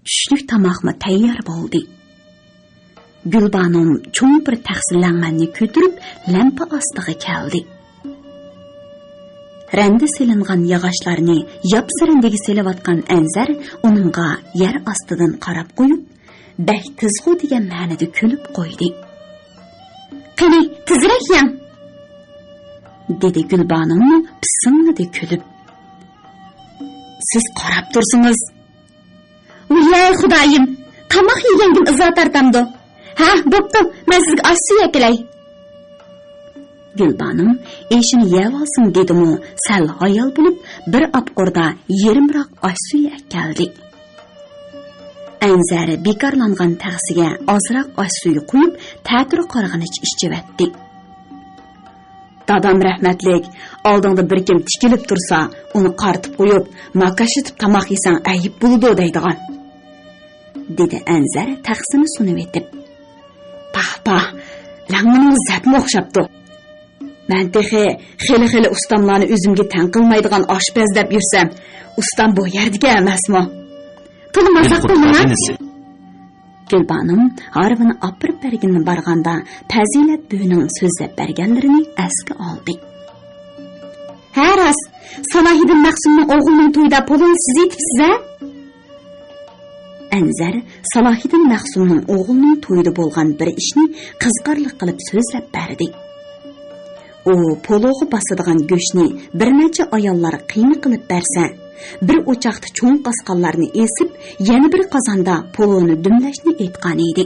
tushlik tamoqmi tayyor bo'ldi. Gulbanom cho'ng bir taqsirlanmanni ko'tarib lampa ostiga keldi. Randa silingan yog'ochlarni yopsirindiga selayotgan Anzar uningga yer ostidan qarab qo'yib, "Bak tizg'u" degan ma'noda kulib qo'ydi. "Qani, tezroq yang", dedi Gulbanomni pisingida kulib. "Siz qarab tursingiz. Voy Xudoyim, tamoq yegandim izo tartamdi. Ha, bo'pti, men sizga osh suv kelay." Gulbanom eshini yeb olsin dedimu, sal hayal bo'lib, bir apqorda yerimroq osh suv keldi. Anzar bekorlangan tag'siga ozroq osh suvi qo'yib, ta'tir qarg'anich ichivatdi. "Dadam rahmatlik, oldingda bir kim tikilib tursa, uni qartib qo'yib, makashitib tamoq yesang ayib bo'ladi deydigan", dedi Anzar taqsini sunib etib. "Pah, langning zapmi o'xshabdi. Men texi xili ustamlarni o'zimga tan qilmaydigan oshpaz deb yursam, ustam bu yerga emasmi? To'la mazaq qilmayman." Gulbanom harvini opirib bergani barganda Fazilat buvining so'zlab berganlarini asga oldi. "Ha, rost, Salohiddin Maqsumning o'g'lining to'yida polon siz etibsiz-a?" Anzar Salohiddin Maqsumning o'g'lining to'yida bo'lgan bir ishni qiziqarli qilib so'zlab berdi. U polog'i bosadigan go'shtni bir necha ayollar qiyma qilib bersa, bir o'choqda cho'ng qasqonlarni esib, yana bir qozonda poloni dumlashni aytgan edi.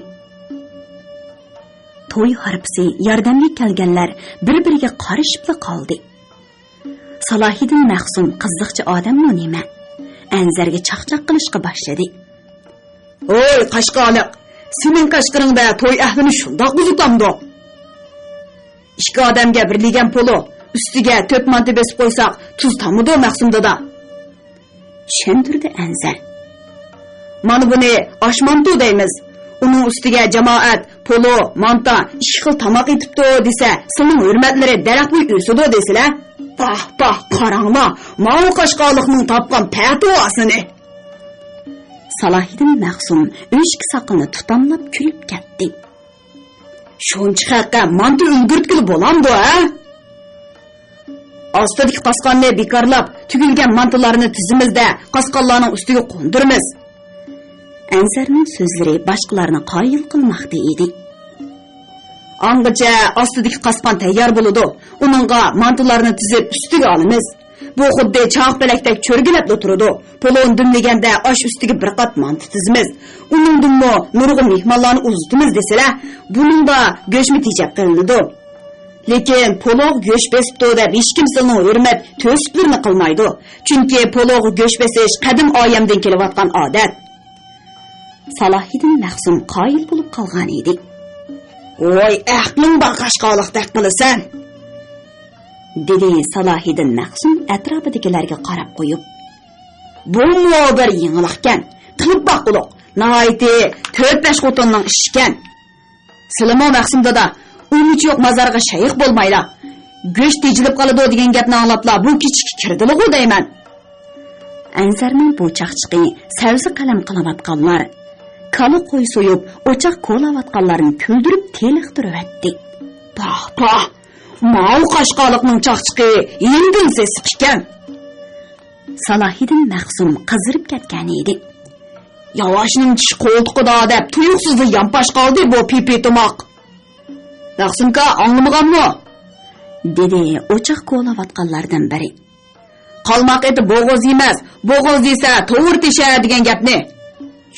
To'y harpisi yordamga kelganlar bir-biriga qarashib qoldi. Salohiddin Maqsum qiziqchi odammi nima? Anzarga chaqchaq qilishga boshladi. "Oy, qashqoliq, sening qashqiringda to'y ahlini shundoq buzutamdi. Ikki odamga birligan polo, ustiga 4 manta besib qo'ysak, tuz tamidi Maqsumda da", tushuntirdi Anzar. "Mana buni oshmantu deymiz. Uning ustiga jamoat polo, manta, 2 xil tamoq etibdi desa, sening hurmatlari daraxtni o'sidi desizlar. Pah, qaranglar, mana qashqoliqning topgan fatvoasini." Salohiddin Maqsum o'shki soqini tutamlab kulib ketdi. "Shuncha haqqa manta ulgurtkili bo'lamdi, ha? Ostidagi qasqonni bekorlab, tugilgan mantalarni tizimizda qasqonlarning ustiga qo'ndiramiz." Anzarning so'zlari boshqalarni qoyil qilmoqda edi. "Angacha ostidagi qasqon tayyor bo'ladi. Uningga mantalarni tizib ustiga olamiz. Bu xuddi choq belakdek cho'rgilab o'tiradi. Polon dumliganda osh ustiga bir qat manta tizimiz. Uningdinmi nurg'un mehmonlarni uzitimiz desalar, buningda go'shtmi tejab qilinadi. Lekin polog go'sht besibdi deb hech kim sizning hurmat to'siblarni qilmaydi. Chunki polog go'sht besish qadim oyamdan kelayotgan odat." Salohiddin Maqsum qoyil bo'lib qolgan edi. "Voy, aqling bor qashqoliqdek qilasan", dedi Salohiddin Maqsum atrofidagilarga qarab qo'yib. "Bu bir yengillikkan, qilib boqquliq, nihoyatda 4-5 xotinning ishikan. Silamo Maqsumda da umuchi yo'q mazarga shayx bo'lmaylar. Go'sht tejilib qoladi degan gapni anglablar, bu kichik kirdilig'u deyman." Anzarning bu chaqchiqi savzi qalam qilayotganlar, kala qo'y so'yib, o'choq qo'layotganlarni kuldirib teliqtiribdi. "Pah, mal qashqoliqning chaqchiqi yengil sesib ekan." Salohiddin Maqsum qizirib ketgan edi. "Yavoshning tish qo'ltiqida deb tuyuqsizlik yampash qoldi bu pipi tomoq. Maqsumka anglamaganmi?" dedi o'choq qo'layotganlardan biri. "Qalmoq eti bo'g'iz emas, bo'g'iz desa to'g'ri teshar degan gapni.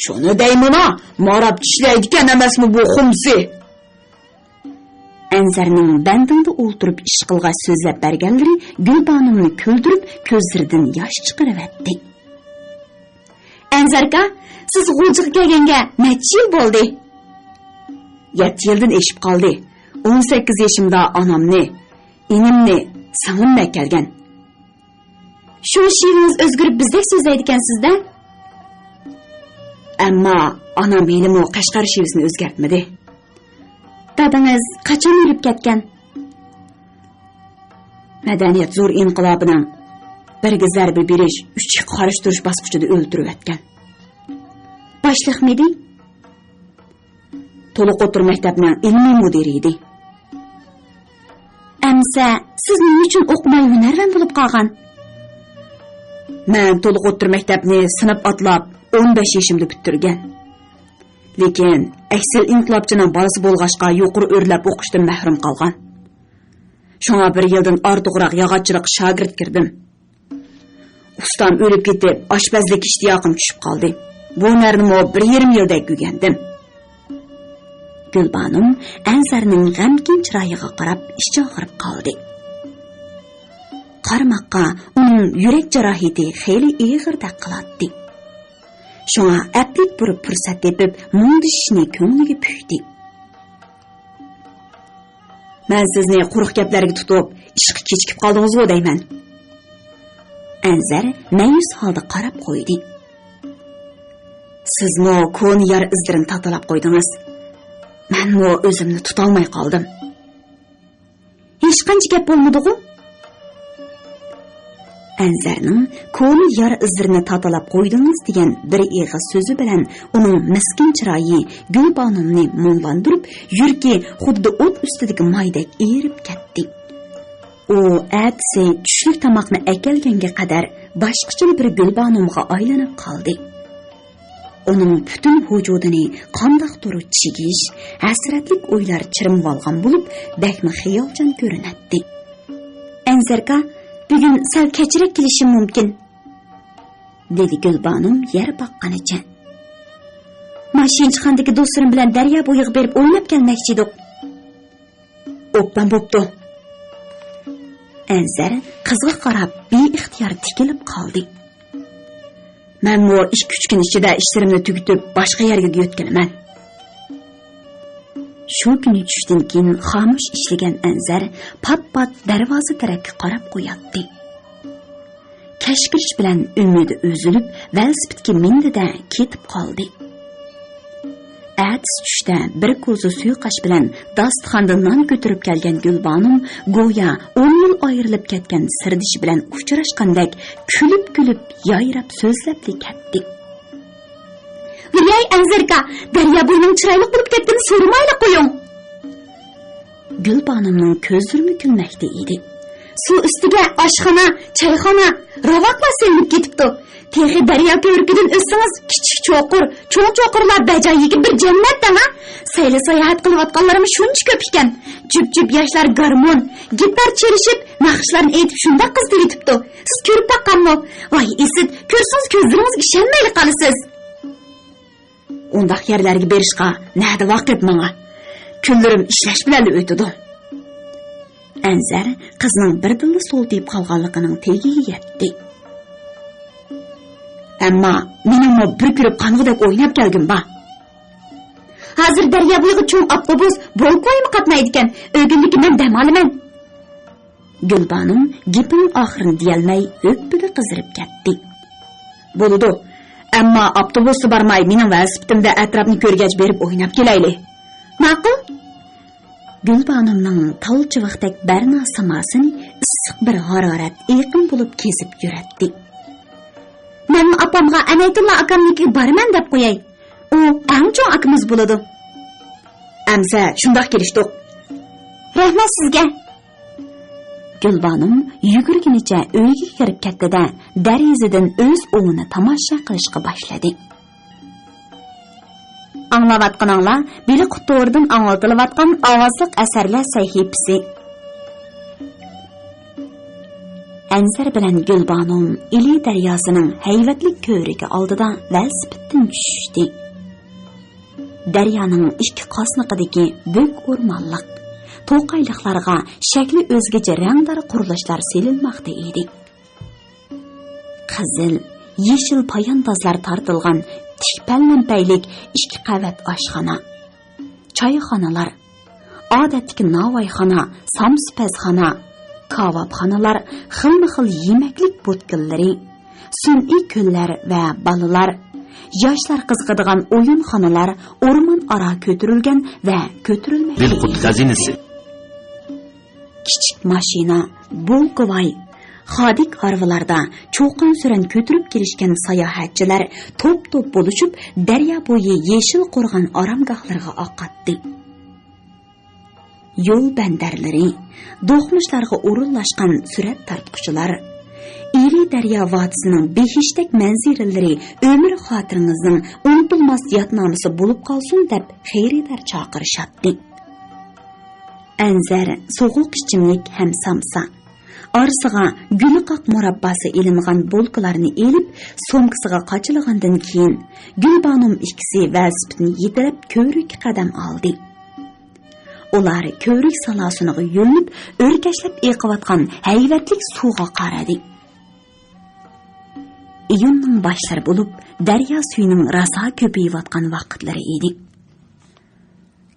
Shuni deymana, marab tishlaydigan emasmi bu xumsi?" Anzarning bandinda o'ltirib ish qilgan so'zlab berganlari Gulbanomni kuldirib, ko'zlaridan yosh chiqaribdi. "Anzarka, siz g'uljiga kelganga necha yil bo'ldi?" "7 yildan eshib qoldi. 18 yoshimda onamni, inimni singlimni kelgan." "Shu she'ringiz o'zgarib bizdek so'zlaydi ekansiz-da?" "Ammo onam menimi Qashqar she'risini o'zgartmadi." "Dadangiz qachon yurib ketgan?" "Madaniyat zo'r inqilobining birga zarba berish, 3 qarish turish bosqichida o'ltirib o'tgan." Başlıqmidi? To'liq o'tir maktabning ilmiy mudiri edi. Amsa, siz nima uchun o'qimay hunarvan bo'lib qolgan? Men to'liq o'tir maktabni sinab atlab 15 yoshimda bitirgan. Lekin aksal inqilobchining bolasi bo'lg'achqa yuqori o'rlab o'qishdan mahrum qolgan. Shunga 1 yildan ortiqroq yog'ochchilik shogird kirdim. Ustam o'lib ketib, oshpazlik ishtiyoqim tushib qoldi. Bu narsani 1,5 yilda o'rgandim. Gulbanim Ansarning g'amgin chiroyiga qarab ichi og'rib qoldi. Qarmoqqa uning yurak jarohati xeyli og'irdek qiladi. Shunga aplik bir fursat tepib, mundishni ko'ngliga puydi. Men sizni quruq gaplarga tutib, ishga kechikib qoldingiz-ku deyman. Ansar ma'yus holda qarab qo'ydi. Sizmi ko'ni yar izlarini tatalab qo'ydingiz. Men o o'zimni tuta olmay qoldim. Hech qancha gap bo'lmadi-ku? Ansarning ko'ni yar izlarini tatalab qo'ydingiz degan bir ig'iz so'zi bilan uning miskin chiroyi Gulbanimni munglantirib, yuragi xuddi o't ustidagi moydek erib ketdi. U atsi tushlik tomoqni akelganga qadar boshqacha bir Gulbanimga aylanib qoldi. Uning butun vujudini qandoqdir chigish, hasratlik o'ylar chirimib olgan bo'lib, bakmi xiyolchan ko'rinadi. Ansarga bugun sal kechroq kelishim mumkin, dedi Gulbanim yer baqqanicha. Mashinchixondagi do'stlarim bilan daryo bo'yiga berib o'ynab kelmoqchi edik. O'pman bo'pti. Ansar qizga qarab beixtiyor tikilib qoldi. Men bu 2-3 kun ichida ishlarimni tugatib boshqa yerga yo'tganaman. Shu kuni tushdan keyin xomush ishlagan Ansar pat-pat darvoza tarafga qarab qo'yatdi. Kashkirish bilan umidi o'zilib, velosipedga mindi-da ketib qoldi. Atis tushda bir ko'zi suyuqash bilan dasturxondan non ko'tarib kelgan Gulbanim go'yo 10 yil ayrilib ketgan sirdishi bilan uchrashgandek kulib-kulib, yayrab so'zlabli ketdi. "Voy Ansarga, daryo bo'yining chiroyli bo'lib ketdini so'ramayli qo'ying." Gulbanimning ko'zlari kulmoqda edi. Suv ustiga oshxona, choyxona, ravaqlar selinib ketibdi. Texi daryo ko'rigidan o'tsangiz, kichik cho'qir, cho'ng cho'qirlar bajoyiga bir jannatda ha. Sayli sayohat qilayotganlarimiz shuncha ko'p ekan. Jup-jup yoshlar garmon, gitar chelishib, naqshlarni aytib shunda qizdirib yetibdi. Siz ko'rib baqqanmi? Voy, esit, ko'rsangiz ko'zlaringizga ishonmay qolasiz. Undaq yerlarga berishga nada vaqt menga. Kunlarim ishlash bilan o'tadi. Ansar qizning birdilla so'ltib qolganligining tegiga yetdi. Ammo menimmi bir ko'rib qanig'idek o'ynab kelgin ba. Hozir daryo bo'yiga cho'ng avtobus Bolkoymi qatnaydi ekan. O'g'inlikni men dam olaman. Gulbanim gapining oxirini deyolmay o'ppiga qizirib ketdi. Bo'ladi. Ammo avtobusi bormay mening velosipedimda atrofni ko'rgach berib o'ynab kelaylik. Ma'qul? Gulbanimning talchivoqdek barno samasini issiq bir harorat yaqin bo'lib kesib yuratdi. Men opamga Anaytulla akamniki borman deb qo'yay. U eng cho'ng akamiz bo'ladi. Amsa shundoq kelishdik. Rahmat sizga. Gulbanim yugurgunicha uyga kirib ketdi-da, derazadan o'z o'g'ini tomosha qilishga boshladi. Anglavatqaninglar, beli qutordan anglatilayotgan ovozliq asarlar sahifasi. Ansar bilan Gulbanim Ili daryosining hayvatli ko'rigi oldida velosipeddan tushdi. Daryoning ikki qosniqidagi bo'k o'rmonliq to'qayliqlarga shakli o'zgacha rangdor qurilishlar selinmoqda edi. Qizil, yeshil poyandozlar tortilgan tikpal-lampaylik 2 qavat oshxona, choyxonalar, odatdagi novvoyxona, samspazxona, kavobxonalar, xilma-xil yemaklik bo'tkillari, sun'iy ko'llar va balalar, yoshlar qiziqadigan o'yinxonalar o'rmon aro ko'tarilgan va ko'tarilmagan. Dilqut xazinasi. Kichik mashina, bulqavoy, Xadik harvalarda cho'qin suran ko'tirib kelishgan sayohatchilar to'p-to'p bo'lishib, daryo bo'yi yeshil qo'rg'on oromgohlarga oqatdi. Yo'l bandarlari, do'qmishlarga o'rinlashgan surat tartquchilar, iri daryo vodisining behishtak manziralari umr xotiringizning unutilmas yodnomasi bo'lib qolsin deb xayridor chaqirishatdi. Anzar so'g'uq ichimlik ham samsa orsiga gulqoq murabbasi ilingan bolkalarni elib, so'mkasiga qochilgandan keyin Gulbanom ikkisi velosipedni yetirib ko'rik qadam oldi. Ular ko'rik salasiniga yo'nib, o'rkashlab eqiyotgan hayvatlik suvga qaradi. Iyunning boshlari bo'lib, daryo suyining rosa ko'payayotgan vaqtlari edi.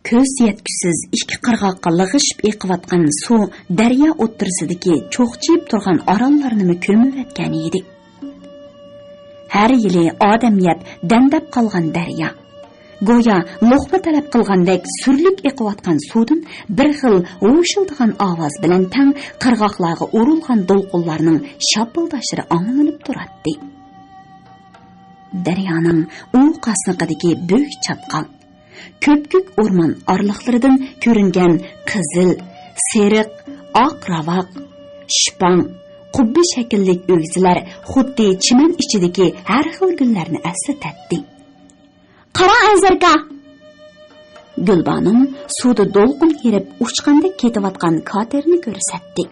Ko'z yetkusiz ikki qirg'oqqa lig'ishib eqiyotgan suv daryo o'ttirsidagi cho'qchiyib turgan orollarni ko'mib edi. Har yili odam yeb dandab qolgan daryo go'yo luqma talab qilgandek surlik eqiyotgan suvdan bir xil o'shildigan ovoz bilan tang qirg'oqlarga urilgan to'lqinlarning shapildashlari anglanib turadi. Daryoning u qasniqidagi bo'k chapqal ko'pkük o'rmon orliqlaridan ko'ringan qizil, seriq, oq ravaq, shipang, qubbi shaklli o'g'zilar xuddi chiman ichidagi har xil gullarni eslatadi. Qara Anzarga! Gulbanom suvda to'lqin kerib uchqandek ketayotgan katerni ko'rsatdi.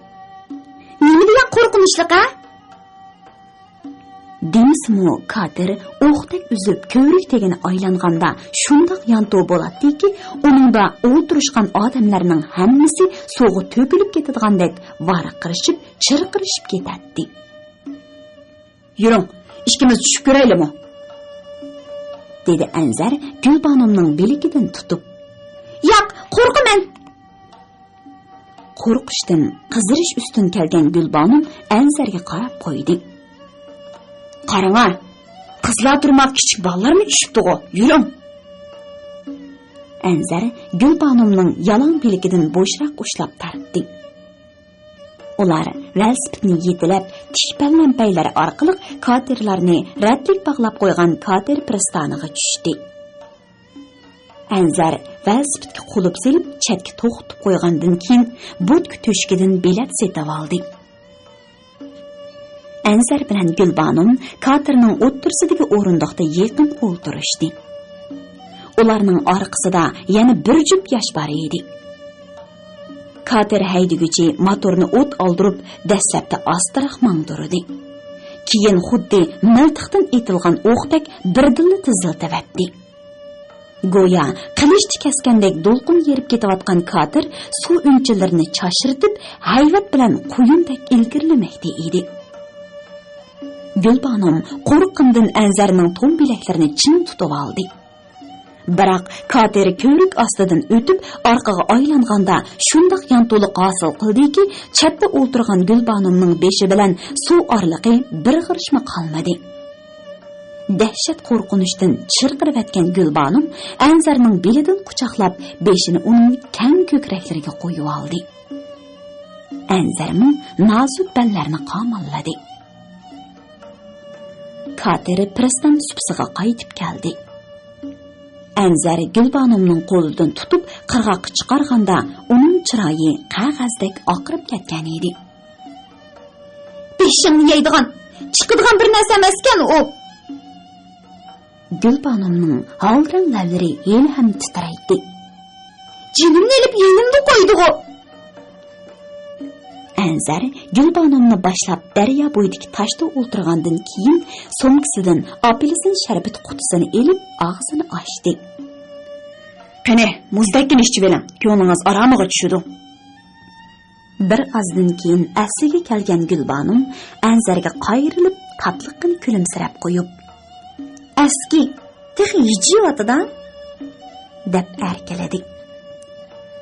Nima degan qo'rqinchliqa? Dimsimo kater o'qdek uzib ko'rik tegini aylanganda shundoq yanto bo'ladiki, uningda o'ltirishgan odamlarning hammasi suvga to'kilib ketadigandek varaqirishib, chirqirishib ketadi. Yuring, ikkimiz tushib ko'raylikmi? dedi Anzar Gulbanomning biligidan tutib. Yo'q, qo'rqaman. Qo'rqishdan qizirish ustin kelgan Gulbanom Anzarga qarab qo'ydi. Qarang'a, qizlar turmoq kichik bolalarni tushibdi-ku, yuring. Anzar Gulbanomning yalang biligidan bo'shroq ushlab tartdi. Ular velosipedni yetilab, tishpallampaylar orqali katerlarni ratlik bog'lab qo'ygan kater pristaniga tushdi. Anzar velosipedga qo'lib selib, chetga to'xtatib qo'ygandan keyin bo'tki to'shkidan bilet setib oldi. Anzar bilan Gulbanom katerning o'ttirsidagi o'rindiqda yaqin o'ltirishdi. Ularning orqasida yana bir jup yosh bor edi. Kater haydiguchi motorni o't oldirib, dastlabda astroq mangdirdi. Keyin xuddi miltiqdan etilgan o'qdek birdilla tiziltivatdi. Go'yo qilichni kaskandek to'lqin yerib ketayotgan kater suv unchilarini chashirtib, hayvat bilan quyundek ilgirlamoqda edi. Gulbanom qo'rqqandan Anzarning to'n bilaklarini chin tutib oldi. Biroq kater ko'rik ostidan o'tib, orqaga aylanganda shundoq yanto'liq hosil qildiki, chatda o'ltirgan Gulbanomning beshi bilan suv orliqi bir g'irishma qolmadi. Dahshat qo'rqinishdan chirqirib atgan Gulbanom Anzarning belidan quchoqlab, beshini uning kang ko'kraklariga qo'yib oldi. Anzarning nozik ballarini qamalladi. Kater pristan supsiga qaytib keldi. Anzar Gulbanomning qo'lidan tutib qirg'oqqa chiqarganda uning chiroyi qog'ozdek oqirib ketgan edi. Beshingni yeydigan, chiqadigan bir narsa emaskan u. Gulbanomning holdan lavlari yana ham titraydi. Jinimni ilib yeyimni qo'ydi-ku. Anzar Gulbanomni boshlab daryo bo'yidagi toshda o'ltirgandan keyin so'mkisidan apelsin sharbat qutisini elib og'zini ochdi. Qani, muzdakini ichib oling, ko'nglingiz aromiga tushadi. Bir ozdan keyin asliga kelgan Gulbanom Anzarga qayrilib, tatliqini kulimsirab qo'yib, "Aski, texi yijiyotida?" deb erkaladi.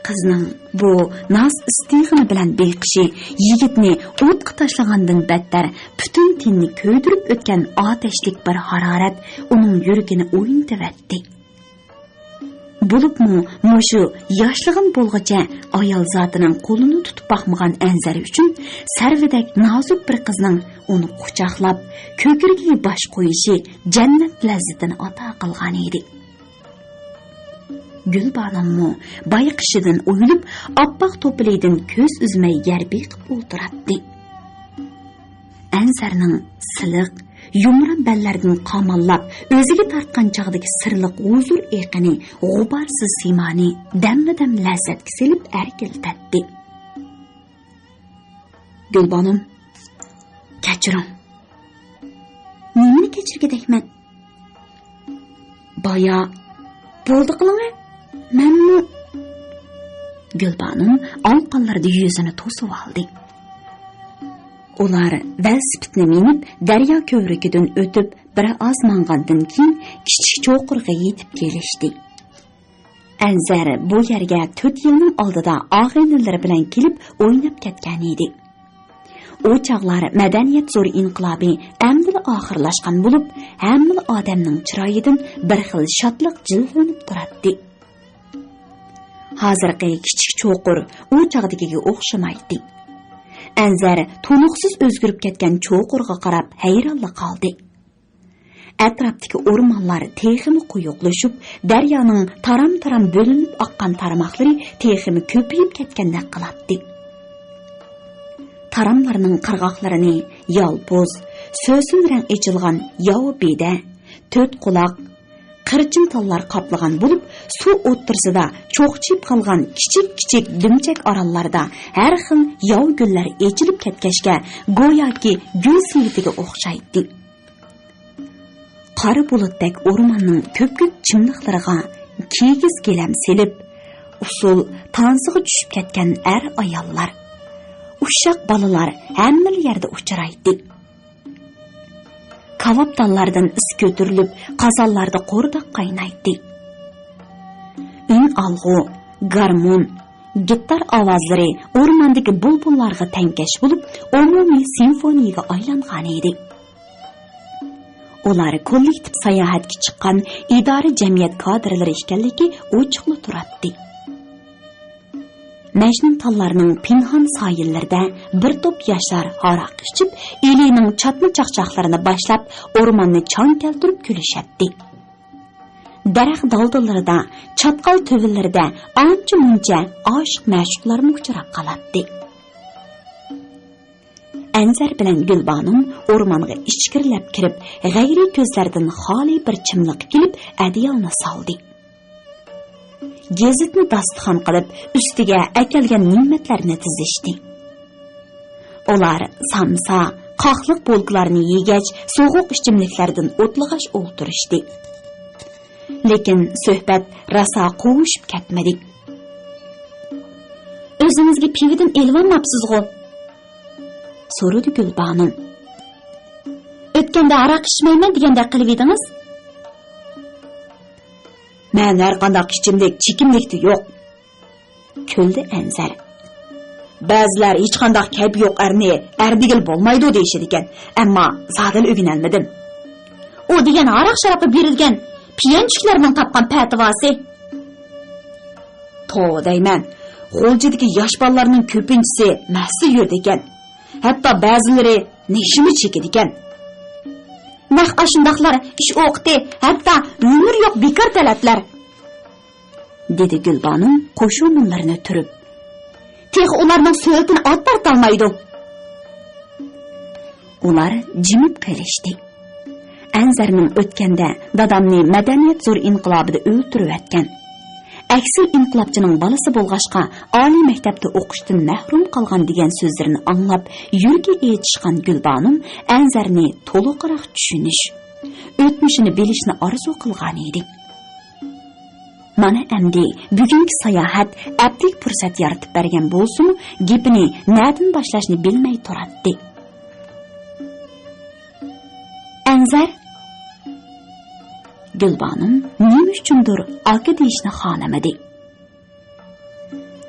Qizning bu naz istig'ini bilan beqishi yigitni o'tqa tashlagandan battar butun tenni ko'ydirib o'tgan otashlik bir harorat uning yuragini o'yintivatdi. Bulupmu mushu yoshlig'im bo'lg'icha ayol zotining qo'lini tutib boqmagan Anzar uchun sarvidek nozuk bir qizning uni quchoqlab, ko'krigiga bosh qo'yishi jannat lazzatini ato qilgan edi. Gulbanammu bayqishidan o'yilib, oppoq to'pilidan ko'z uzmay garbi qilib o'tirardi. Anzarning siliq yumran ballardan qamallab, o'ziga tortgan chog'dagi sirliq huzur eqini, g'uborsiz simoni damma-dam lazzatga selib erkiltatdi. Gulbanim, kechiring. Nimani kechirgidekman? Boya bo'ldi qiling. Menmi? Gulbanim olqonlarda yuzini to'sib oldi. Ular velosipedni minib, daryo ko'vrigidan o'tib, bir oz mangandan keyin kichik cho'qirga yetib kelishdi. Anzar bu yerga 4 yilning oldida og'aynilari bilan kelib o'ynab ketgan edi. O chaqlar madaniyat zo'r inqilobi amdil oxirlashgan bo'lib, hamma odamning chiroyidan bir xil shodlik jilg'anib turardi. Hozirgi kichik cho'qir u chaqdagiga o'xshamaydi. Anzar to'nuqsiz o'zgarib ketgan cho'qirga qarab hayronlik qoldi. Atrofdagi o'rmonlar teximi quyuqlashib, daryoning taram-taram bo'linib oqqan tarmoqlari teximi ko'payib ketgandek qiladi. Taramlarning qirg'oqlarini yolpoz, so'sin rang echilgan yovbeda, 4 quloq, qirchin tallar qoplagan bo'lib, suv o'ttirsida cho'qchib qolgan kichik-kichik dumchak orollarda har xil yov gullar echilib ketgashga go'yoki gul sivitiga o'xshaydi. Qora bulutdek o'rmonning ko'p-ko'p chimliqlariga kigiz kelam selib, usul tansiga tushib ketgan ayollar, uşaq balalar hamma yerda uchraydi. Kavabdallardan is ko'tarilib, qazonlarda qo'rdoq qaynaydi. Un alg'u, garmon, gitar ovozlari o'rmondagi bulbullarga tankash bo'lib, umumiy simfoniyaga aylangan edi. Ular kollektiv sayohatga chiqqan idora jamiyat kadrlari ekanligi ochiqli turadi. Majnun tallarning pinhon soyillarida bir to'p yoshlar aroq ichib, elining chatma chaqchaqlarini boshlab, o'rmonni chang keltirib kulishadi. Daraxt daldillarida, chatqal to'villarida ancha-muncha oshiq-ma'shuqlar uchrab qoladi. Anzar bilan Gulbanim o'rmonga ichkirilib kirib, g'ayriy ko'zlardan xoli bir chimliq kelib, adiyolni soldi. Gezitni dasturxon qilib, ustiga akalgan ne'matlarni tizishdi. Ular samsa, qoqliq bo'lgilarni yegach, so'g'uq ichimliklardan o'tlag'ash o'ltirishdi. Lekin suhbat rasa qovushib ketmadi. O'zingizga pividan elvanmapsiz-ku? So'radi Gulbanim. O'tganda aroq ichmayman deganda qilib edingiz? Men har qanday ichimlik, chekimlikdi yo'q. Kuldi Anzar. Ba'zilar hech qanday kayb yo'q erdigil bo'lmaydi deyishadi ekan, ammo zadil o'ginalmadim. U degan aroq sharobi berilgan piyanchiklarning topgan fatvosi. To deyman, g'o'ljidagi yosh bolalarning ko'pinchisi mahsi yurdi ekan. Hatto ba'zilari nishini chekidi ekan. Naq ashundaqlar ish o'qdi, hatto umr yo'q bekor talatlar. Dedi Gulbanim qo'shunlarini turib. Tex ularning so'ltini ot tortolmaydi. Ular jimib qilishdi. Anzarning o'tganda dadamni madaniyat zo'r inqilobida o'ltirib o'tgan. Aksi inqilobchining balasi bo'lg'ashqa oliy maktabda o'qishdan mahrum qolgan degan so'zlarini anglab, yurgi etishgan Gulbanim Anzarni to'liqroq tushunish, o'tmishini bilishni orzu qilgan edi. Mana endi bugungi sayohat abdik fursat yaratib bergan bo'lsa-mu, gapini na'dan boshlashni bilmay turadi. Anzar Gulbanim nima uchundir aka deyishni xohlamadi.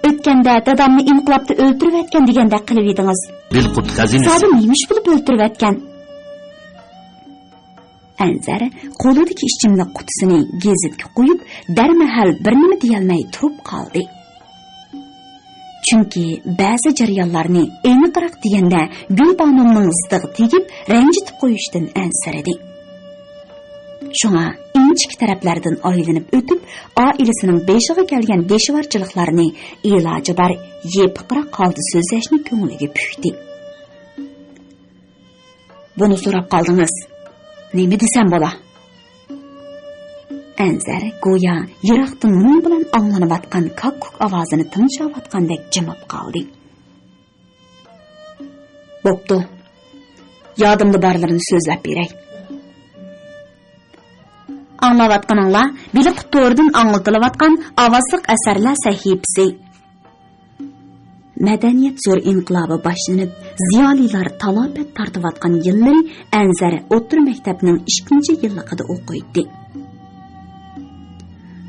O'tganda dadamni inqilobda o'ltirib atgan deganda qilib edingiz. Dilqut xazinasi. Sadim nemish bo'lib o'ltirib atgan? Anzar qo'lidagi ichimlik qutisini gazitga qo'yib, darmahal bir nima deyolmay turib qoldi. Chunki ba'zi jarayonlarni aniqroq deganda Gulbanumning ziddiga tegib, ranjitib qo'yishdan ansiradi. Shunga inchik taraflardan aylanib o'tib, oilasining beshiga kelgan beshivarchiliklarni iloji bor yepiqroq qoldi so'zlashni ko'ngliga pukdi. Buni so'rab qoldingiz. Nima desam bo'la? Anzar go'yo yiroqdan mung bilan anglanayotgan kakkuk ovozini tinchayotgandek jimib qoldi. Bo'pti. Yodimda borlarini so'zlab beray. Anglayotganinglar biliq to'rdan anglatilayotgan ovozliq asarlar sahifasi. Madaniyat zo'r inqilobi boshlanib, ziyolilar talafot tortayotgan yillari Anzar o'rta maktabning 2-yilligida o'qiydi.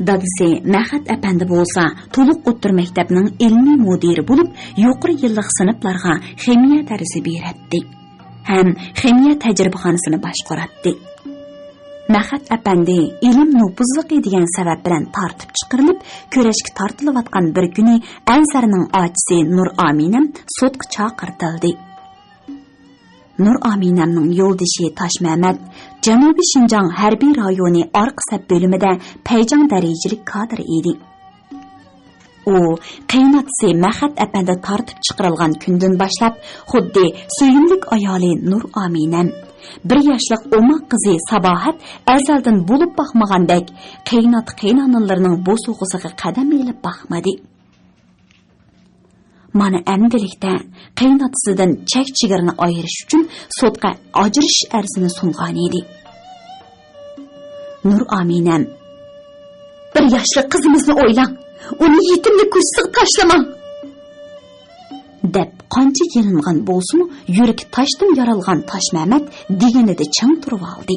Dadisi Mahad apandi bo'lsa, to'liq o'rta maktabning ilmiy mudiri bo'lib, yuqori yillik sinflarga ximiya darsi beradi. Ham ximiya tajribaxonasini boshqaradi. Mahad apandi ilm nupuzligi degan sabab bilan tortib chiqarilib, ko'rashga tortilayotgan bir kuni Anzarning ochisi Nur Aminam sudga chaqirtildi. Nur Aminamning yo'ldoshi Toshmamat Janubiy Shinjong harbiy rayoni orqa saf bo'limida payjon darajalik kadr edi. U qiynatsi Mahad apandi tortib chiqarilgan kundan boshlab xuddi suyimlik ayoli Nur Aminam bir yoshlik o'maq qizi Sabohat azaldan bo'lib baxmagandek qiynonalarining bo'sug'isiga qadam elib baxmadi. Mana amdilikda qiynatisidan chek-chegarini ayirish uchun sudga ajrish arzini sungan edi. Nur Aminam, bir yoshli qizimizni o'ylang, uni yetimlik ko'chasiga tashlamang. Deb qancha yelingan bo'lsin, yuragi toshdan yaralgan Toshmamat deganida ching turib oldi.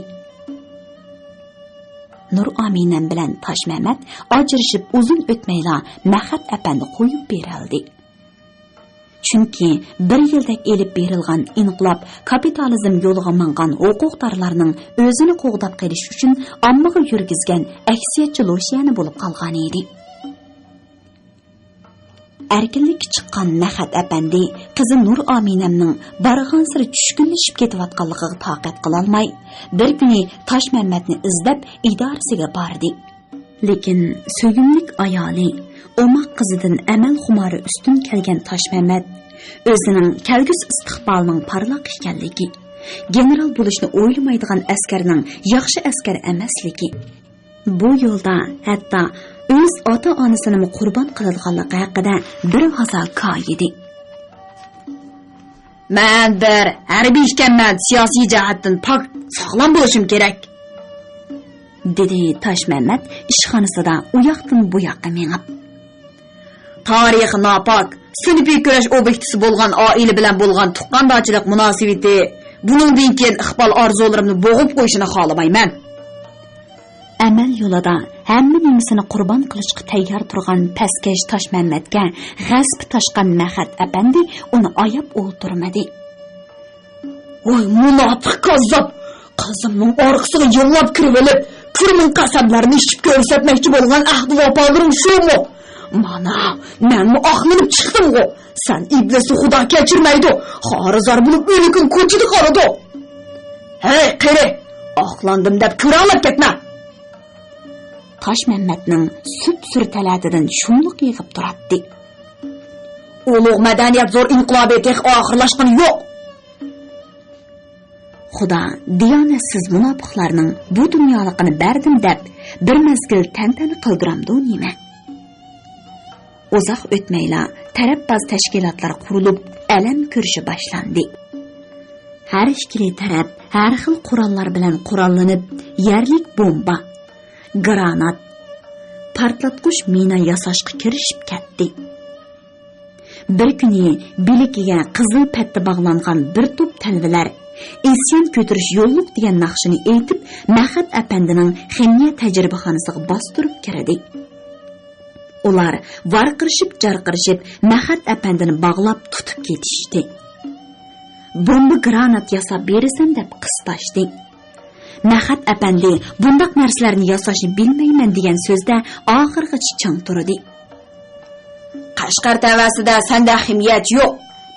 Nur Aminam bilan Toshmamat ajrashib uzun o'tmayla Mahad apandi qo'yib berildi. Chunki bir yildak elib berilgan inqilob kapitalizm yo'liga mangan huquqdorlarning o'zini qo'g'dab qilish uchun ommaga yurgizgan aksiyatchi loshiyani bo'lib qolgan edi. Erkinlikka chiqqan Mahad apandi qizi Nur Aminamning barg'an siri tushkunlashib ketayotganligiga taqat qila olmay, bir kuni Toshmamatni izlab idorasiga bordi. Lekin so'yimlik ayoli o'maq qizidan amal xumori ustun kelgan Toshmamat o'zining kelgusi istiqbolining parlaq ekanligi, general bo'lishni o'ylamaydigan askarning yaxshi askar emasligi, bu yo'lda hatto o'z ota-onasini qurbon qiladiganligi haqida bir g'azal koyidi. Men bir harbiy ekanman, siyosiy jihatdan pok sog'lom bo'lishim kerak, dedi Toshmamat ishxonasida u yoqdan bu yoqqa mengib. Tarixi nopok, sinfiy kurash obyektisi bo'lgan oila bilan bo'lgan tuqqandochilik munosabati buningdan keyin iqbol orzularimni bo'g'ib qo'yishini xohlamayman. Amal yo'lida hamma nimasini qurbon qilishga tayyor turgan pastkash Toshmamatga g'asb toshgan Mahad apandi uni oyab o'ltirmadi. Voy munofiq kazzob, qizimning orqasiga yo'llab kirib olib, purmin qasamlarini ichib ko'rsatmoqchi bo'lgan ahdi vafolarim shumi? Mana, men oqlanib chiqdim-ku. Sen iblisni xudo kechirmaydi. Xorizor bo'lib o'likun ko'chida qoladi. Hey, qari, oqlandim deb ko'rolib ketma. Toshmamatning sup-sur talatidan shunliq yig'ib turadi. Ulug' madaniyat zo'r inqilobi tek oxirlashgani yo'q. Xudo diyonatsiz munofiqlarning bu dunyolikini berdim deb bir mezgil tantana qildiramdi nima? Uzoq o'tmayla tarafbaz tashkilotlar qurilib, alam ko'rishi boshlandi. Har ikkili taraf har xil qurollar bilan qurollanib, yerlik bomba, granat, portlatqich mina yasashga kirishib ketdi. Bir kuni bilikiga qizil patta bog'langan bir to'p talvalar isyon ko'tirish yo'lliq degan naqshini aytib, Mahad apandining ximiya tajribaxonasiga bostirib kirdi. Ular varqirishib-jarqirishib Mahad apandini bog'lab tutib ketishdi. Bomba granat yasab berasan deb qistashdi. Мәхәт әпәнди bundaq narsalarni yasashni bilmayman degan so'zda oxirgacha chang turdi. Qashqar tavasida senda himiyat yo'q.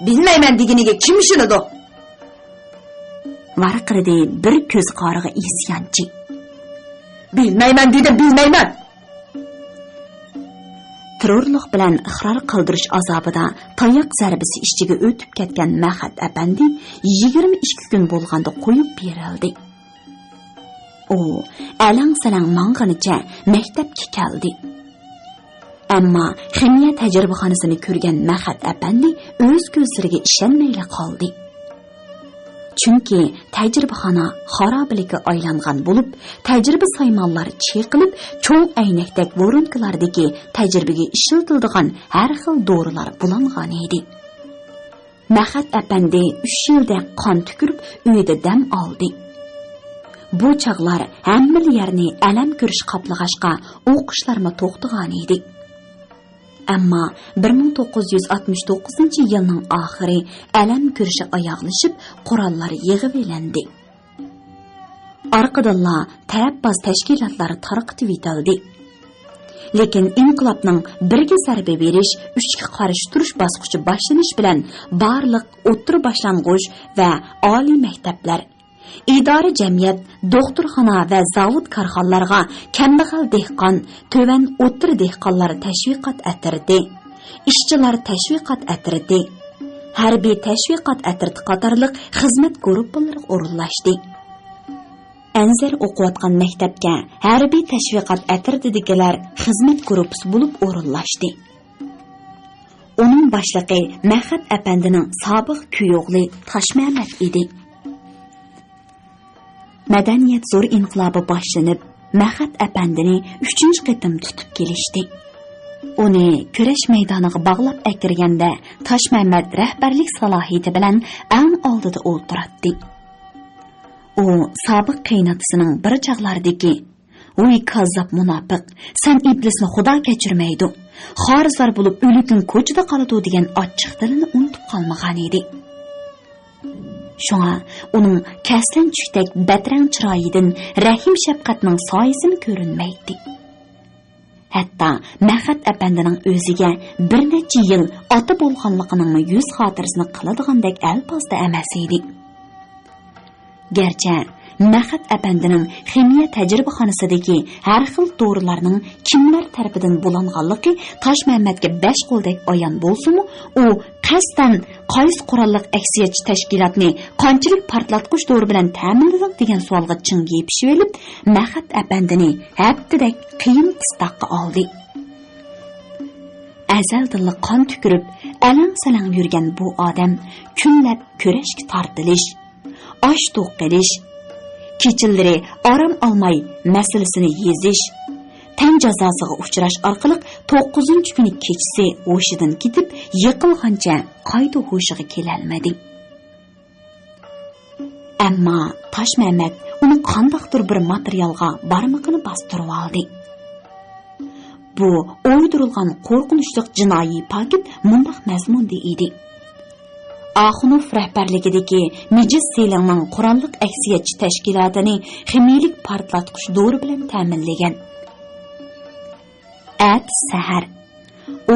Bilmayman deginiga kim ishonadi? Varqirdi bir ko'z qorig'i isyanchi. Bilmayman dedi, bilmayman. Terrorlik bilan iqror qildirish azobida tayoq zarbisi ichiga o'tib ketgan Мәхәт әпәнди 22 kun bo'lganda qo'yib berildi. U alang-salang mang'inicha maktabga keldi. Ammo ximiya tajribaxonasini ko'rgan Мәхәт әпәнди o'z ko'zlariga ishonmay qoldi. Chunki tajribaxona xarobalikka aylangan bo'lib, tajriba saymonlari cheqilib, cho'ng aynakdek voronkalardagi tajribaga ishlatiladigan har xil dorilar bulangan edi. Мәхәт әпәнди 3 yilda qon tükürib, uyida dam oldi. Bu chaqlar hamma yerni alam ko'rish qoplag'ashqa o'qishlarma to'xtagan edi. Ammo 1969-yilning oxiri alam ko'rishi oyoqlashib, qurollari yig'ib elandi. Orqadanla tarafbaz tashkilotlari tarqitib etildi. Lekin inqilobning birga zarba berish, uchga qarshi turish bosqichi boshlanish bilan barliq o'rta boshlang'ich va oliy maktablar, idora jamiyat, doktorxona va zavod korxonalarga kambag'al dehqon, to'van o'tir dehqonlar tashviqot atirdi. Ishchilar tashviqot atirdi. Harbiy tashviqot atirdi qatorliq xizmat guruhlari o'rinlashdi. Anzar o'qiyotgan maktabga harbiy tashviqot atirdigilar xizmat guruhi bo'lib o'rinlashdi. Uning boshlig'i Мәхәт әпәнdining sobiq kuyog'li Toshmamat edi. Madaniyat zo'r inqilobi boshlanib, Мәхәт әпәндini 3-chi qitim tutib kelishdi. Uni kurash maydoniga bog'lab akirganda Toshmamat rahbarlik salohiyati bilan eng oldida o'ltiratdi. U sobiq qaynotasining bir chaqlardagi "Voy kazzab munofiq, sen iblisni xudo kechirmaydi. Xorizlar bo'lib o'likning ko'chada qoladi" degan ochiq tilini unutib qolmagan edi. Shunga uning kaslan tushdak batrang chiroyidan rahim shafqatning soyasini ko'rinmaydi. Hatto Мәхәт әпәнdining o'ziga bir necha yil ota bo'lganligining yuz xotirasini qiladigandek alpozda emas edi. Gerçi Мәхәт әпәнdining ximiya tajribaxonasidagi har xil dorilarning kimlar tarafidan bulanganligi Toshmamatga 5 qo'ldek ayon bo'lsa-mu, u qasdan qaysi qurolliq aksiyatchi tashkilotni qanchalik portlatqich dori bilan ta'minladik degan savolga chingib pishib, Мәхәт әпәndini haftadak qiyin qistoqqa oldi. Azaldan qon tükürib, alang-salang yurgan bu odam kunlab kurashga tortilish, osh to'q qilish, kechilari orom olmay masalasini yezish, tan jazosiga uchrash orqali 9-kuni kechasi hushidan ketib, yiqilgancha qayta hushiga kelolmadi. Ammo Toshmamat uni qandaqdir bir materialga barmoqini bostirib oldi. Bu o'ydirilgan qo'rqinchli jinoiy paket mundaq mazmunda edi. Axunov rahbarligidagi Mijiz Selingning qurolliq aksiyatchi tashkilotini ximiyalik portlatqich dori bilan ta'minlagan. At sahar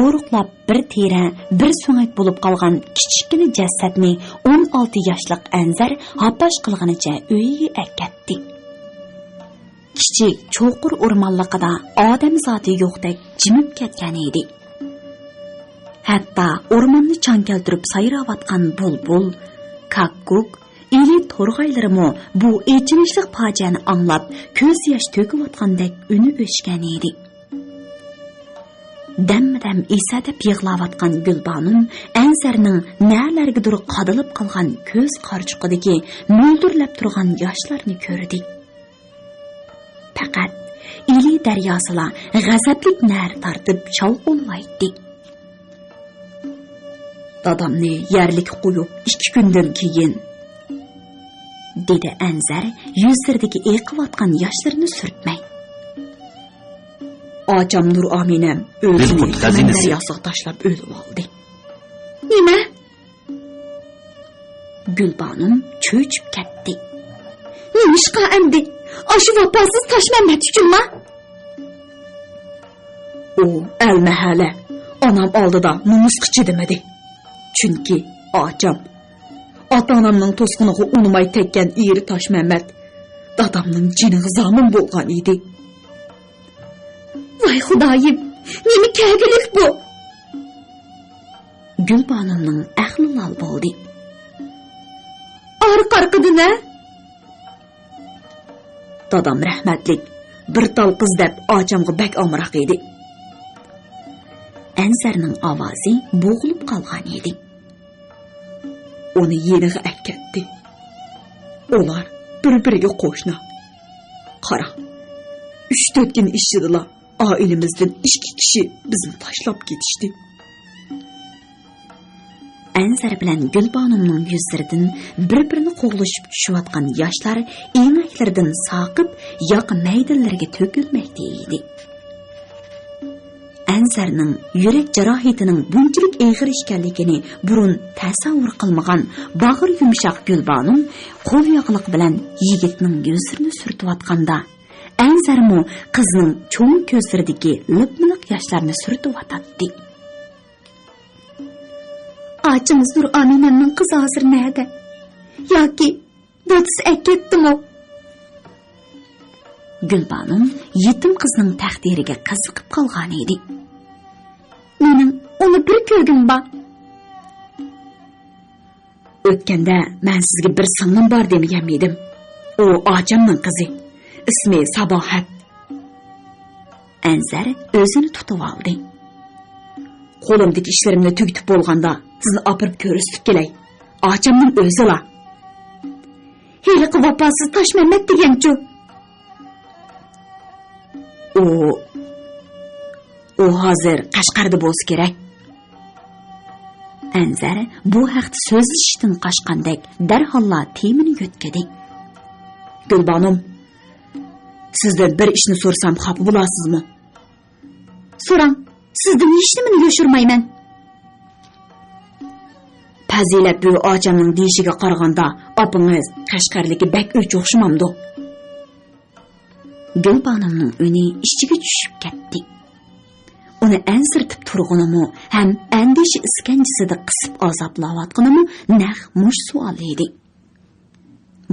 o'ruqlab bir tera, bir so'ngak bo'lib qolgan kichikina jasadni 16 yoshlik Anzar hapash qilganicha uyiga akatdi. Kichik cho'qur o'rmonliqida odam zoti yo'qdek jimib ketgan edi. Hatta o'rmonni chankaltirib sayravotgan bulbul, kakkuk, ili to'rg'aylarimi bu echinishli fojiani anglab, ko'z yosh to'kayotgandek uni o'chgan edi. Dam-dam esadab yig'layotgan Gulbanum Anzarning nalargadir qadilib qolgan ko'z qarchuqidagi mo'ldirlab turgan yoshlarni ko'rdi. Faqat ili daryosila g'azablik nar tortib shovqinlaydi. Dadamni yerlik qo'yib 2 kundan keyin, dedi Anzar yuzlaridagi eqiyotgan yoshlarini surtmay. Ocham Nur Aminam o'zini daryosiga tashlab o'lib oldi. Nima? Gulbanum cho'chib ketdi. Nimishqa endi Aşı vapasız Taşmammat üçünmi? O el-mahale anam aldıda numusqıçı demedi. Çünkü acam ata-anamның tosqunluğu unumay tekken iri Taşmammat dadamның jiniği zamın bolğan idi. Vay Xudoyim, nemi kägilik bu? Gülbanımның aqli lal boldi. Arı qarqıdı ne? Dadam rahmatlik bir tal qiz deb acamga bak amroq edi. Ansarning ovozi bo'g'ilib qolgan edi. Uni yeniga akatdi. Ular bir-biriga qo'shni. Qara. 3-4 kun ishidilar. Ailemizden 2 kişi bizni tashlab ketishdi. Ansar bilan Gulbanımның yuzlaridan bir-birini qo'g'lashib tushayotgan yoshlar enaklaridan saqib yoq maydonlarga to'kilmoqda edi. Ansarning yurak jarohatining bunchalik og'ir ekanligini burun tasavvur qilmagan bag'ir yumshoq Gulbanım qo'l yoqliq bilan yigitning yuzini surtayotganda Ansarmu qizning cho'ng ko'zlaridagi lip-miliq yoshlarni surtayotdi. Acımız Nur Amina'nın kızı hazır nerede? Yoki dadisi aketdimi? Gulbanım yetim kızning taqdiriga qiziqib qolgan edi. Mening uni bir ko'rgim bor. O'tganda men sizga bir singlim bor demagan edim. O acamning qizi. İsmi Sabohat. Ansar o'zini tutib oldi. Qo'limdagi ishlarimni tugitib bo'lganda sizni opirib ko'rsatib kelay. Acamning o'zi-la. Heliqi vapasiz Taşmammat degan-chu. O hozir Qashqarda bo'lsa kerak. Ansar bu haqda so'zlashishdan qochgandek darholla temini yo'tkadi. Gulbanım, sizdan bir ishni so'rsam xafa bo'lasizmi? So'rang. Sizdan hech nimani yo'shirmayman. Fazilat bu acamning deyishiga qaraganda opingiz Qashqarligi bak o'ch o'xshamamdi. Gulbanımning uni ichiga tushib ketdi. Uni ansirtib turganimi ham andishi iskanjisida qisib azoblayotganimi naq mush savol edi.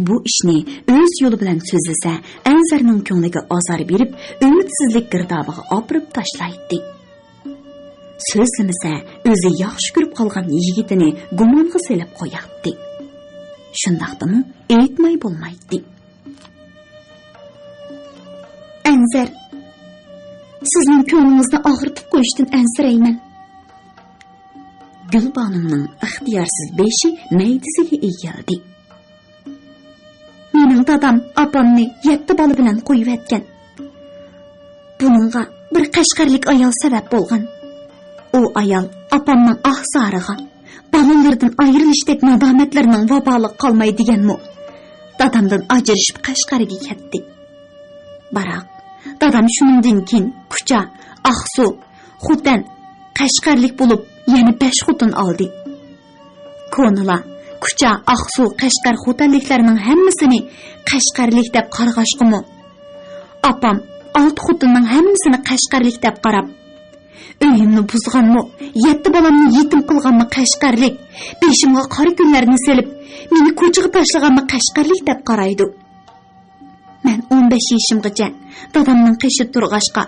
Bu ishni o'z yo'li bilan so'zlasa, Ansarning ko'ngliga azor berib, umidsizlik girdobiga opirib tashlaydi. So'zlamasa, o'zi yaxshi ko'rib qolgan yigitini gumonga selib qo'yardi. Shundaqdimi, aytmay bo'lmaydi. Ansar, sizning ko'nglingizni og'ritib qo'yishdan ansirayman. Gulbanımning ixtiyorsiz beshi maydisiga egildi. Mening dadam opamni 7 bola bilan qo'yib etgan. Buningga bir Qashqarlik ayol sabab bo'lgan. O ayol opamning ahsoriga, balalardan ayrilishdek nadomatlarning vaboli qolmay deganmi? Dadamdan ajrashib Qashqarga ketdi. Biroq dadam shuningdan keyin Kucha, Aqsu, Xutan, Qashqarlik bo'lib yana 5 xotin oldi. Ko'nila Kucha, Aqsu, Qashqar xotinliklarining hammasini Qashqarlik deb qarg'ashqimi? Opam 6 xotinning hammasini Qashqarlik deb qarab, uyimni buzganmi, 7 bolamni yetim qilganmi Qashqarlik, beshimga qora kunlarni selib, meni ko'chaga tashlaganmi Qashqarlik deb qaraydi. Men 15 yoshimgacha dadamning qishi turg'ashqa,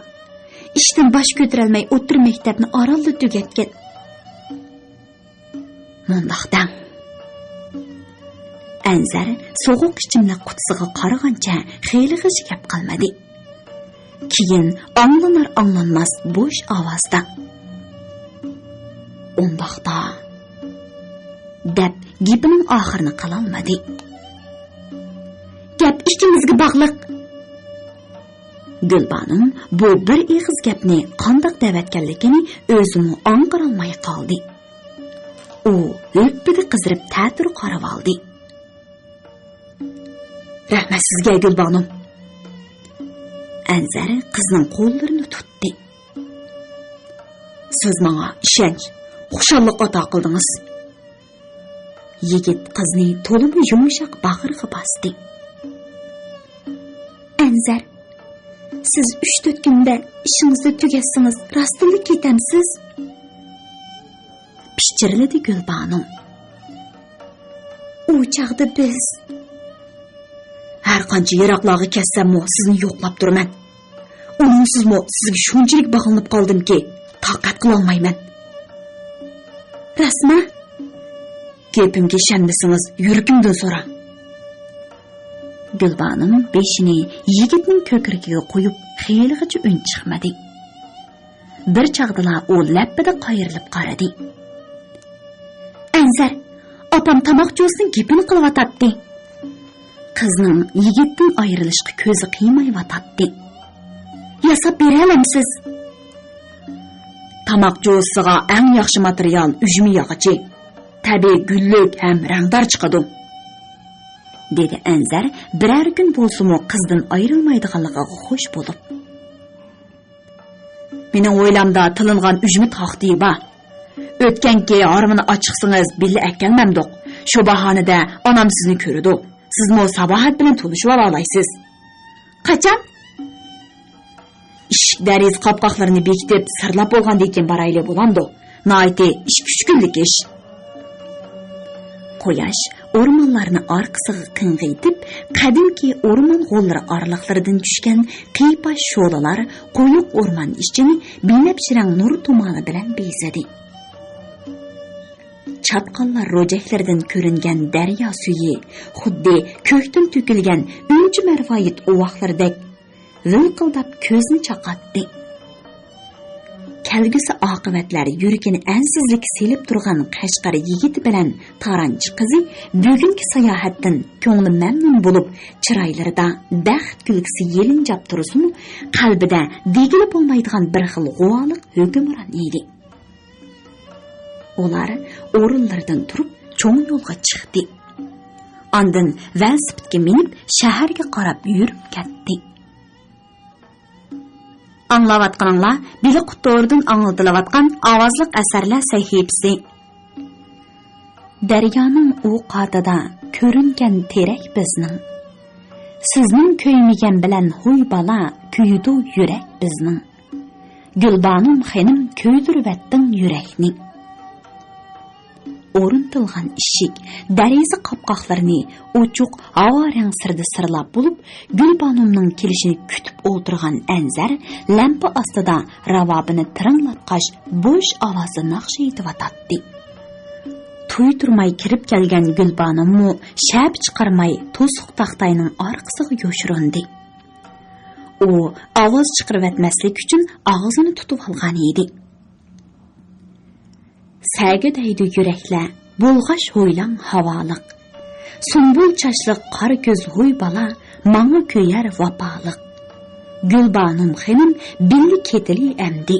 ishdan bosh ko'tara olmay o'tir maktabni orolda tugatgan. Mundaqdan Ansar so'g'uq ichimlik qutisiga qaragancha xeyli g'ijib qolmadi. Keyin anglanmas bo'sh ovozda "Undaqda" deb gapining oxirini qilolmadi. Gap ikkimizga bog'liq. Gulbanım bu bir eg'iz gapni qandoq davatganligini o'zimi ong'ira olmay qoldi. U lo'ppida qizirib ta'tir qarab oldi. "Rahmat sizga Gulbanım." Ansar qizning qo'llarini tutdi. "Siz menga ishonch, xushallik ato qildingiz." Yigit qizni to'liq yumshoq bag'riga bosdi. Anzar, siz 3-4 kunda ishingizni tugatsangiz, rostlik ketamsiz? Pichirladi Gulbanom. U chaqda biz har qancha yiroqlarga ketsammi, sizni yo'qlab turaman. Uningsizmi sizga shunchalik bog'lanib qoldimki, toqat qila olmayman. Rasma, gapimga ishonmasangiz, yuragimdan so'rang. Gulbanom beshini yigitning ko'kragiga qo'yib, xiyilgacha un chiqmadi. Bir chaqdala u lappida qayrilib qaradi. Anzar, opam tomoq jo'sning gapini qilyotdi. Qizning yigitdan ayrilishga ko'zi qiymayotdi. Yasab beralamsiz? Tomoq jo'siga eng yaxshi material ujmi yog'ichi, tabiiy gullik ham rangdor chiqadi, dedi Anzar biror kun bo'lsa-mu qizdan ayrilmaydiganligiga xush bo'lib. Mening o'ylamda tilingan ujmi taxti bor. O'tganki harmini ochiqsangiz billa akalmamdiq. Shu bahonada onam sizni ko'rdi. Sizmi sabohat bilan to'lishib olaysiz. Qachon? Eshik dariz qopqoqlarini bekitib sirlab bo'lgandan keyin borayli bo'landi. Nayti 2-3 kunlik ish. Quyosh o'rmonlarni orqasiga qing'iytib, qadimki o'rmon g'o'llari oraliqlaridan tushgan qiypa sho'lalar quyuq o'rmon ichini binafsharang nur tumoni bilan bezadi. Chapqonlar ro'jaklaridan ko'ringan daryo suyi xuddi ko'kdan to'kilgan unchi marvoyit uvoqlardek vilqildab ko'zni chaqatdi. Kelgusi oqibatlar yuragini ansizlik selib turgan Qashqar yigiti bilan taranchi qizi bugungi sayohatdan ko'ngli mamnun bo'lib, chiroylarida baxt kulgisi yelinjab tursin, qalbida degili bo'lmaydigan bir xil g'uvoliq hukmron edi. Ular o'rinlaridan turib cho'ng yo'lga chiqdi. Ondan velosipedga minib shaharga qarab yurib ketdi. Anglavatqanlar bili qutordan anglatilayotgan ovozliq asarlar sahifasi. Daryoning u qatida ko'ringan terak bizning. Sizning ko'ymagan bilan huy bala kuydu yurak bizning. Gulbanom xonim ko'ydirvatding yurakni. O'rintilgan ishik, dariza qopqoqlarini ochiq havo rang sirda sirlab bo'lib, Gulbanomning kelishini kutib o'tirgan Anzar lampa ostida ravobini tiringlatqach bo'sh ovozi naqsh etib Tuyturmay kirib kelgan Gulbanommu shab chiqarmay to'siq taxtayning orqasiga yo'shirindi. U ovoz chiqarib uchun og'zini tutib olgan edi. Sa'gidaydi yuraklar, bulg'ash ho'ylang havoliq. Sumbul chashliq qora ko'z ho'y bala, manga ko'yar vafoliq. Gulbanom xonim billi ketili amdi.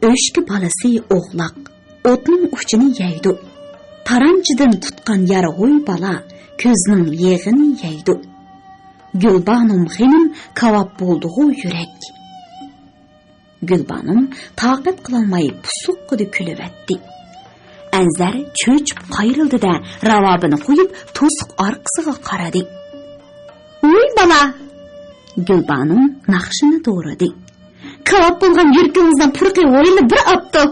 O'shki balasi o'g'loq, o'tning uchini yeydi. Taranchidan tutgan yara ho'y bala, ko'zning yeg'ini yeydi. Gulbanom xonim kavob bo'ldi yurak. Gulbanom taqat qilolmay pusuqqida kulivatdi. Anzar cho'chib qayrildi-da, ravobini qo'yib to'siq orqasiga qaradi. "Uy bala!" Gulbanom naqshini to'radi. "Kavob bo'lgan yurtingizdan purqi o'yilib bir opti."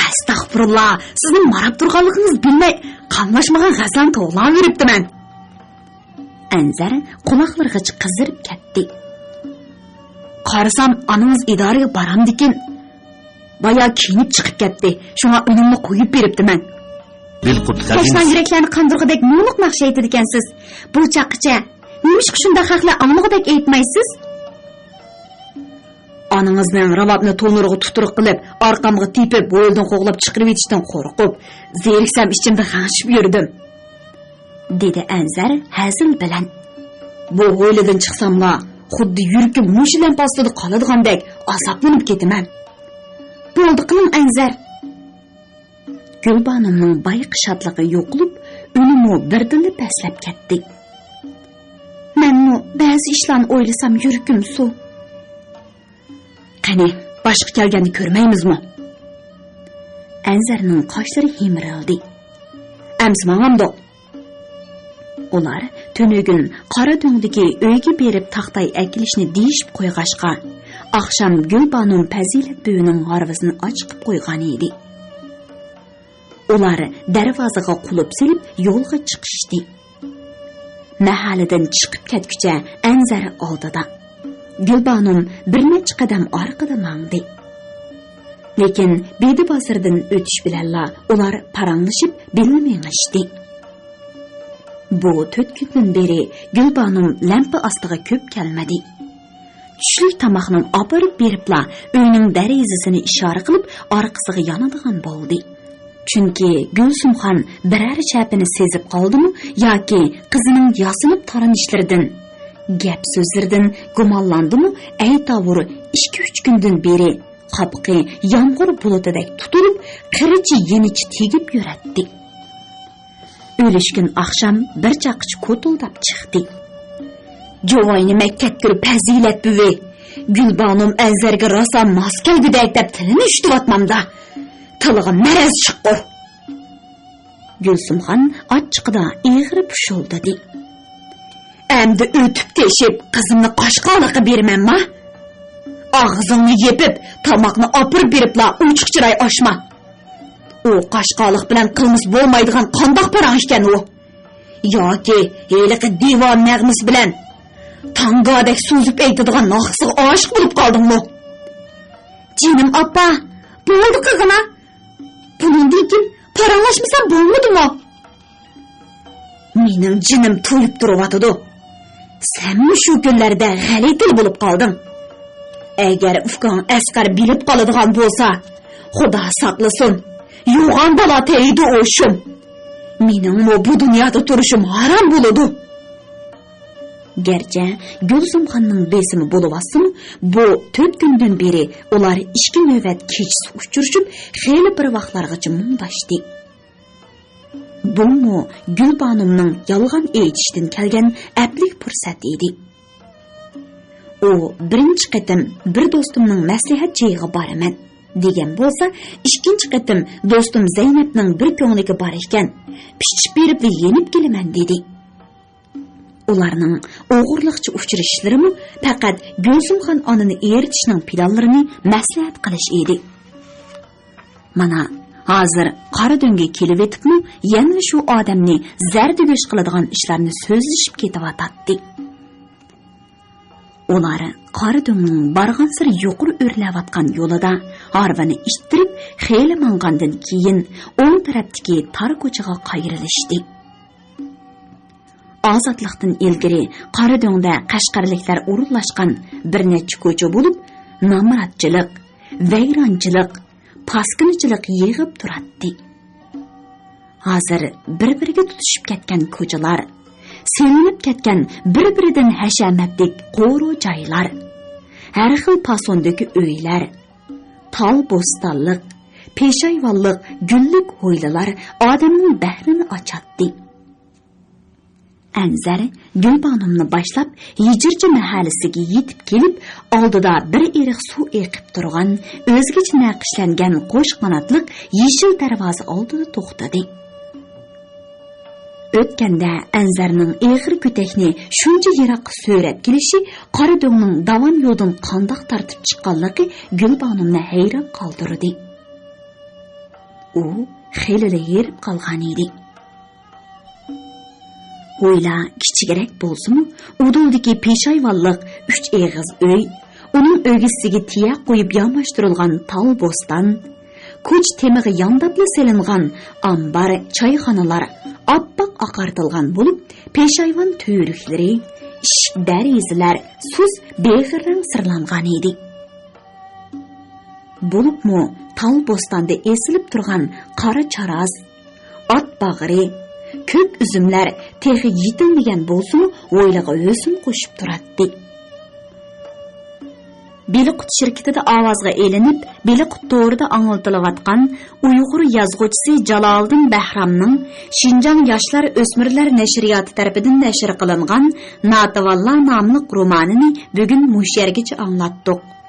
"Astag'firullah, sizning marab turganligingiz bilmay, qamlashmagan g'azan to'g'lan yuribdiman." Anzar quloqlariga qizirib ketdi. Qarasam, anangiz idoraga baramdikin. Baya kiyinib chiqib ketdi. Shunga unimni qo'yib beribdiman. Qo'shlan yuraklarni qandirg'idek mo'liq naqsh aytadi ekansiz. Bu chaqqicha, nima shunda haqlar anlig'idek aytmaysiz? Anangizning ravobni to'nurg'i tuturuq qilib, orqamga tepib, bo'yildan qo'g'lab chiqarib etishdan qo'rqib, zeriksam ichimda g'ashib yurdim, dedi Anzar hazil bilan. Bu o'ylidan chiqsamla xuddi yurkim mushilan postida qoladigandek azoblanib ketaman. Bo'ldi qiling Anzar. Gulbanomning bayqi shodligi yo'qolib, unimi birdinli paslab ketdi. Menmi ba'zi ishlarni o'ylasam yurkim suv. Qani, boshqa kelganni ko'rmaymizmi? Anzarning qoshlari himirildi. Amsi mang'amdi. Ular Tönögün qara döngdeki öyge berip taqtay әкілішini дейшіп қойғашқа, ақшам Gülbanum пәзилет бүйінің ғарвызын açqып қойған еді. Ular darvozaga qulub silib yo'lga chiqishdi. Mahalladan chiqib ketguncha Anzar oldida. Gulbanum bir necha qadam orqada mangdi. Lekin Bedi bozordan o'tish bilanla ular paranglashib bilmengashdi. Bu 4 kundan beri Gulbanum lampa ostiga ko'p kelmadi. Tushlik tomoqni oborib beribla uyning darizasini ishora qilib orqasiga yonadigan bo'ldi. Chunki Gulsumxon biror chapini sezib qoldimi yoki qizining yosinib taranishlaridan, gap so'zlaridan gumonlandimi, aytavur 2-3 kundan beri qopqi yomg'ir bulutidek tutilib, qirichi yenichi tegib yuratdi. O'lishkin oqshom bir chaqich ko'tuldab chiqdi. Jovoyni makkatkul Fazilat buvi, Gulbanum Anzarga rosa mos kelgudek deb tilini ushtiryapmamda. Tiliga maraz chiqqur. Gulsumxon ochiqida egri pushuldadi. Endi o'tib teshib qizimni qoshqoliqqa bermanmi? Og'zingni yepib, tomoqni opirib beribla uchiq chiray oshma. U qoshqoliq bilan qilmis bo'lmaydigan qandoq parang ekan u? Yoki heliqi divon nag'mis bilan tangodek so'zib aytadigan noxsiga oshiq bo'lib qoldingmi? Jinim oppa, bo'ldi qizima. Bundan keyin paranglashmasam bo'lmadimi? Mening jinim to'lib turyotdi. Sen shu kunlarda g'alitil bo'lib qolding. Agar ufqon Asqar bilib qoladigan bo'lsa, Xudo saqlasin. Yo'g'on bola teydi o'shim. Mening bu dunyoda turishim harom bo'ladi. Gerçi Gulsumxonning besimi bo'lib-asimi, bu 4 kundan beri ular 2 navbat kechisi uchrashib, xeyli bir vaqtlargacha mundashdi. Bu Gulbanumning yolg'on aytishdan kelgan aplik fursat edi. U birinchi qatim bir do'stimning maslahat joyiga boraman degan bo'lsa, ikkinchi qatim do'stim Zaynabning bir ko'ngliga bor ekan, pichib berib yenib kelaman dedi. Ularning o'g'irliqcha uchrashishlarimi faqat Gulsumxon onani eritishning planlarini maslahat qilish edi. Mana hozir qora do'ngga kelib etibmi, yana shu odamni zardigosh qiladigan ishlarni so'zlashib ketyapti. Ular qora do'ngning borgan sir yuqori o'rlayotgan yo'lida harvani ishtirib, xeyli mangandan keyin o'ng tarafdagi tar ko'chaga qayrilishdi. Ozodlikdan ilgari qora do'ngda qashqarliklar o'rinlashgan bir necha ko'cha bo'lib, namratchilik, vayronchilik, paskinchilik yig'ib turadi. Hozir bir-biriga tutishib ketgan ko'chalar, selinib ketgan bir-biridan hashamatlik qo'ru joylar, har xil fasondagi uylar, tol bo'stonlik, peshayvonlik, gullik hovlilar odamning bahrini ochadi. Anzar Gulbanumni boshlab Hijirchi mahallasiga yetib kelib, oldida bir eriq suv eqib turgan, o'zgacha naqshlangan qo'sh qanotliq yeshil darvoza oldida to'xtadi. O'tganda Anzarning eg'ir ko'takni shuncha yiroqqa so'rab kelishi qora do'ngning davon yo'ldan qandoq tortib chiqqanligi Gulbanumni hayron qoldirdi. U xeyli yerib qolgan edi. O'yla kichikroq bo'lsa-mu, uduldagi peshayvonlik 3 eg'iz uy, uning o'g'isiga tiya qo'yib yamashtirilgan tol bo'ston, ko'ch temig'i yondabli selingan ambar, choyxonalar oppoq oqartilgan bo'lib, peshayvon to'yruklari, ishik darizalar suz beg'irrang sirlangan edi. Bo'libmi, tol bo'stonda esilib turgan qora charoz, ot bag'ri, ko'k uzumlar texi yetilmagan bo'lsa-mu, o'ylaga o'sim qo'shib turadi. Beliqut shirkatida ovozga elinib, Beliqut to'g'rida anglatilayotgan Uyg'ur yozuvchisi Jaloliddin Bahramning Shinjong yoshlar o'smirlar nashriyoti tarafidan nashr qilingan Natavalla nomli romanini bugun mush yergacha anglatdik.